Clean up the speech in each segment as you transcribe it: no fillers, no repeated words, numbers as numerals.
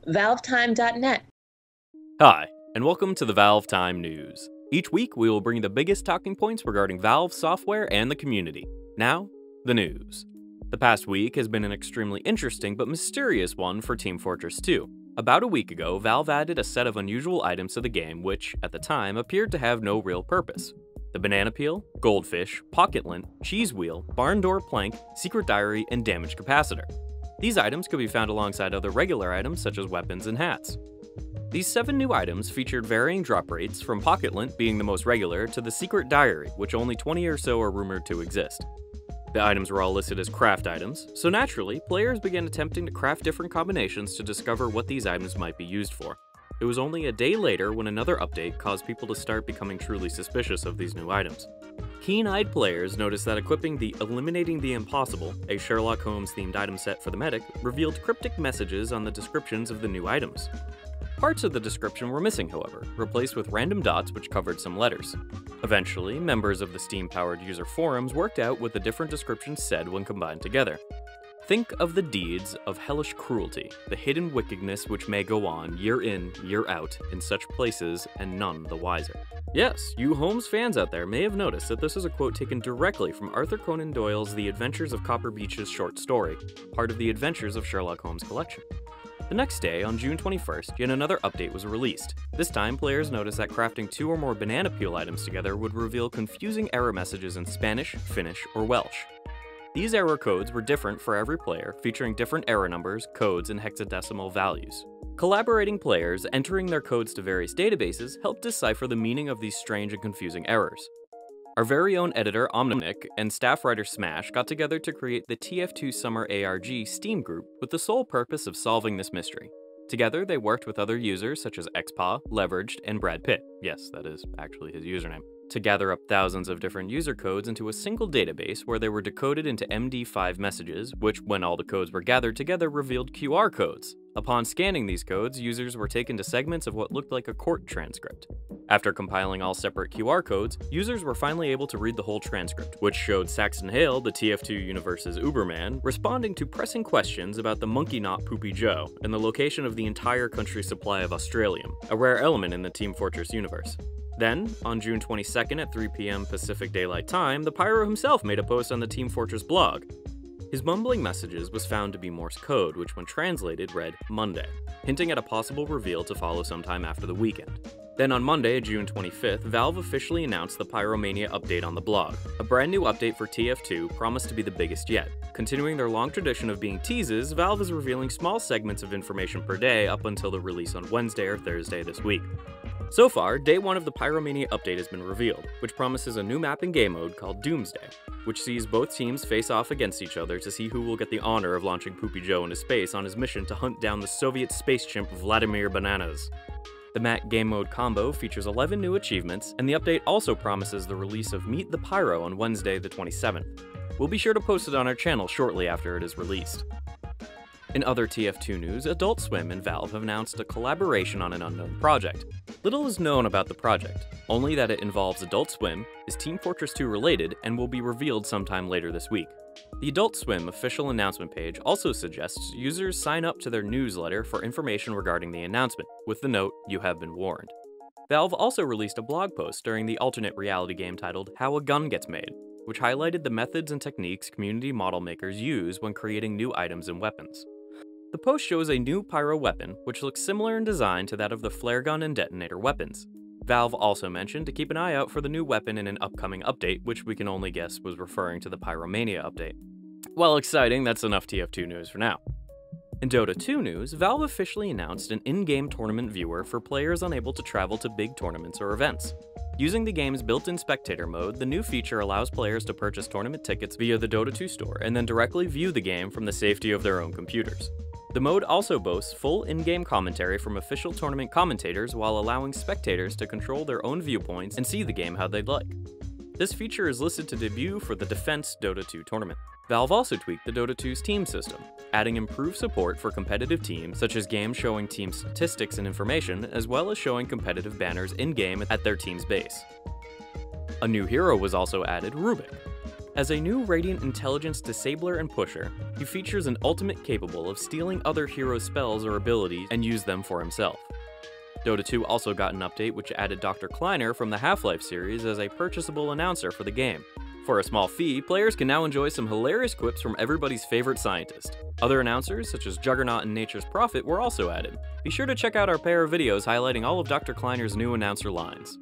ValveTime.net. Hi, and welcome to the ValveTime News. Each week, we will bring the biggest talking points regarding Valve software and the community. Now, the news. The past week has been an extremely interesting but mysterious one for Team Fortress 2. About a week ago, Valve added a set of unusual items to the game which, at the time, appeared to have no real purpose. The banana peel, goldfish, pocket lint, cheese wheel, barn door plank, secret diary, and damage capacitor. These items could be found alongside other regular items such as weapons and hats. These 7 new items featured varying drop rates, from pocket lint being the most regular to the secret diary, which only 20 or so are rumored to exist. The items were all listed as craft items, so naturally, players began attempting to craft different combinations to discover what these items might be used for. It was only a day later when another update caused people to start becoming truly suspicious of these new items. Keen-eyed players noticed that equipping the Eliminating the Impossible, a Sherlock Holmes-themed item set for the medic, revealed cryptic messages on the descriptions of the new items. Parts of the description were missing, however, replaced with random dots which covered some letters. Eventually, members of the Steam-powered user forums worked out what the different descriptions said when combined together. Think of the deeds of hellish cruelty, the hidden wickedness which may go on year in, year out, in such places, and none the wiser. Yes, you Holmes fans out there may have noticed that this is a quote taken directly from Arthur Conan Doyle's The Adventures of Copper Beech's short story, part of the Adventures of Sherlock Holmes collection. The next day, on June 21st, yet another update was released. This time, players noticed that crafting 2 or more banana peel items together would reveal confusing error messages in Spanish, Finnish, or Welsh. These error codes were different for every player, featuring different error numbers, codes, and hexadecimal values. Collaborating players entering their codes to various databases helped decipher the meaning of these strange and confusing errors. Our very own editor, Omnic, and staff writer Smash got together to create the TF2 Summer ARG Steam group with the sole purpose of solving this mystery. Together, they worked with other users such as XPaw, Leveraged, and Brad Pitt. Yes, that is actually his username. To gather up thousands of different user codes into a single database where they were decoded into MD5 messages, which, when all the codes were gathered together, revealed QR codes. Upon scanning these codes, users were taken to segments of what looked like a court transcript. After compiling all separate QR codes, users were finally able to read the whole transcript, which showed Saxon Hale, the TF2 universe's Uberman, responding to pressing questions about the monkey knot Poopy Joe and the location of the entire country's supply of Australium, a rare element in the Team Fortress universe. Then, on June 22nd at 3 p.m. Pacific Daylight Time, the Pyro himself made a post on the Team Fortress blog. His mumbling messages was found to be Morse code, which when translated read Monday, hinting at a possible reveal to follow sometime after the weekend. Then on Monday, June 25th, Valve officially announced the Pyromania update on the blog. A brand new update for TF2 promised to be the biggest yet. Continuing their long tradition of being teases, Valve is revealing small segments of information per day up until the release on Wednesday or Thursday this week. So far, day 1 of the Pyromania update has been revealed, which promises a new map and game mode called Doomsday, which sees both teams face off against each other to see who will get the honor of launching Poopy Joe into space on his mission to hunt down the Soviet space chimp Vladimir Bananas. The map game mode combo features 11 new achievements, and the update also promises the release of Meet the Pyro on Wednesday the 27th. We'll be sure to post it on our channel shortly after it is released. In other TF2 news, Adult Swim and Valve have announced a collaboration on an unknown project. Little is known about the project, only that it involves Adult Swim, is Team Fortress 2 related, and will be revealed sometime later this week. The Adult Swim official announcement page also suggests users sign up to their newsletter for information regarding the announcement, with the note, "You have been warned." Valve also released a blog post during the alternate reality game titled How a Gun Gets Made, which highlighted the methods and techniques community model makers use when creating new items and weapons. The post shows a new pyro weapon, which looks similar in design to that of the flare gun and detonator weapons. Valve also mentioned to keep an eye out for the new weapon in an upcoming update, which we can only guess was referring to the Pyromania update. While exciting, that's enough TF2 news for now. In Dota 2 news, Valve officially announced an in-game tournament viewer for players unable to travel to big tournaments or events. Using the game's built-in spectator mode, the new feature allows players to purchase tournament tickets via the Dota 2 store and then directly view the game from the safety of their own computers. The mode also boasts full in-game commentary from official tournament commentators while allowing spectators to control their own viewpoints and see the game how they'd like. This feature is listed to debut for the Defense Dota 2 tournament. Valve also tweaked the Dota 2's team system, adding improved support for competitive teams, such as games showing team statistics and information, as well as showing competitive banners in-game at their team's base. A new hero was also added, Rubik. As a new Radiant Intelligence Disabler and Pusher, he features an ultimate capable of stealing other heroes' spells or abilities and use them for himself. Dota 2 also got an update which added Dr. Kleiner from the Half-Life series as a purchasable announcer for the game. For a small fee, players can now enjoy some hilarious quips from everybody's favorite scientist. Other announcers, such as Juggernaut and Nature's Prophet, were also added. Be sure to check out our pair of videos highlighting all of Dr. Kleiner's new announcer lines.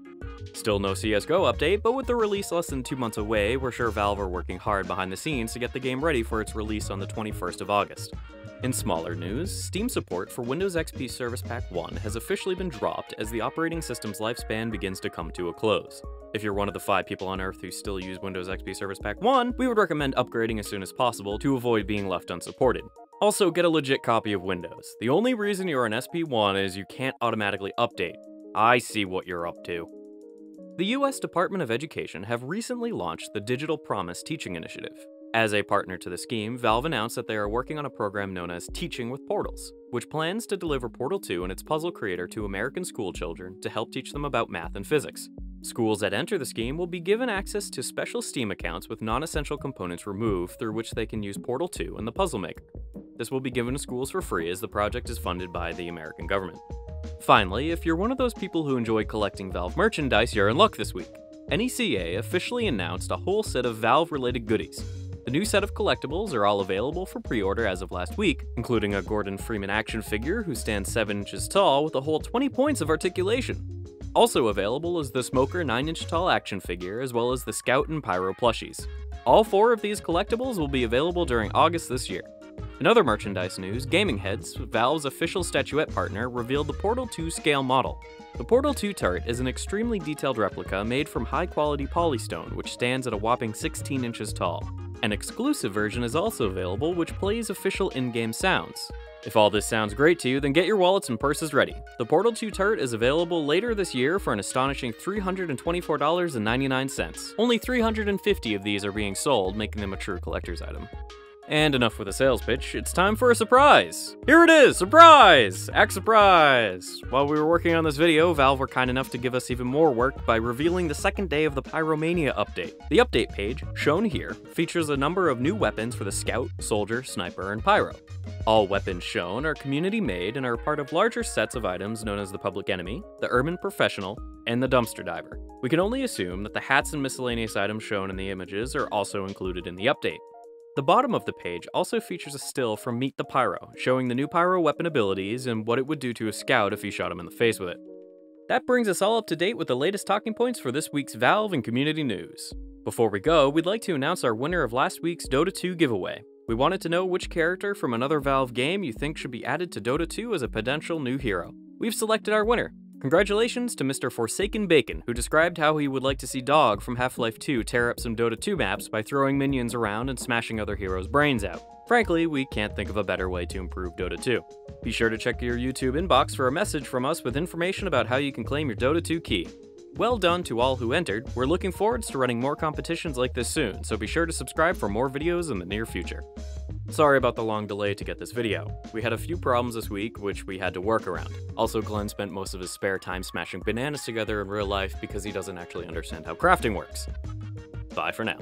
Still no CSGO update, but with the release less than 2 months away, we're sure Valve are working hard behind the scenes to get the game ready for its release on the 21st of August. In smaller news, Steam support for Windows XP Service Pack 1 has officially been dropped as the operating system's lifespan begins to come to a close. If you're one of the 5 people on Earth who still use Windows XP Service Pack 1, we would recommend upgrading as soon as possible to avoid being left unsupported. Also, get a legit copy of Windows. The only reason you're on SP1 is you can't automatically update. I see what you're up to. The US Department of Education have recently launched the Digital Promise Teaching Initiative. As a partner to the scheme, Valve announced that they are working on a program known as Teaching with Portals, which plans to deliver Portal 2 and its puzzle creator to American school children to help teach them about math and physics. Schools that enter the scheme will be given access to special Steam accounts with non-essential components removed through which they can use Portal 2 and the Puzzle Maker. This will be given to schools for free as the project is funded by the American government. Finally, if you're one of those people who enjoy collecting Valve merchandise, you're in luck this week. NECA officially announced a whole set of Valve-related goodies. The new set of collectibles are all available for pre-order as of last week, including a Gordon Freeman action figure who stands 7 inches tall with a whole 20 points of articulation. Also available is the Smoker 9-inch tall action figure, as well as the Scout and Pyro plushies. All 4 of these collectibles will be available during August this year. In other merchandise news, Gaming Heads, Valve's official statuette partner, revealed the Portal 2 scale model. The Portal 2 turret is an extremely detailed replica made from high-quality polystone, which stands at a whopping 16 inches tall. An exclusive version is also available, which plays official in-game sounds. If all this sounds great to you, then get your wallets and purses ready. The Portal 2 turret is available later this year for an astonishing $324.99. Only 350 of these are being sold, making them a true collector's item. And enough with the sales pitch, it's time for a surprise! Here it is! Surprise! Act surprise! While we were working on this video, Valve were kind enough to give us even more work by revealing the second day of the Pyromania update. The update page, shown here, features a number of new weapons for the Scout, Soldier, Sniper, and Pyro. All weapons shown are community-made and are part of larger sets of items known as the Public Enemy, the Urban Professional, and the Dumpster Diver. We can only assume that the hats and miscellaneous items shown in the images are also included in the update. The bottom of the page also features a still from Meet the Pyro, showing the new Pyro weapon abilities and what it would do to a Scout if you shot him in the face with it. That brings us all up to date with the latest talking points for this week's Valve and community news. Before we go, we'd like to announce our winner of last week's Dota 2 giveaway. We wanted to know which character from another Valve game you think should be added to Dota 2 as a potential new hero. We've selected our winner. Congratulations to Mr. Forsaken Bacon, who described how he would like to see Dog from Half-Life 2 tear up some Dota 2 maps by throwing minions around and smashing other heroes' brains out. Frankly, we can't think of a better way to improve Dota 2. Be sure to check your YouTube inbox for a message from us with information about how you can claim your Dota 2 key. Well done to all who entered. We're looking forward to running more competitions like this soon, so be sure to subscribe for more videos in the near future. Sorry about the long delay to get this video. We had a few problems this week, which we had to work around. Also, Glenn spent most of his spare time smashing bananas together in real life because he doesn't actually understand how crafting works. Bye for now.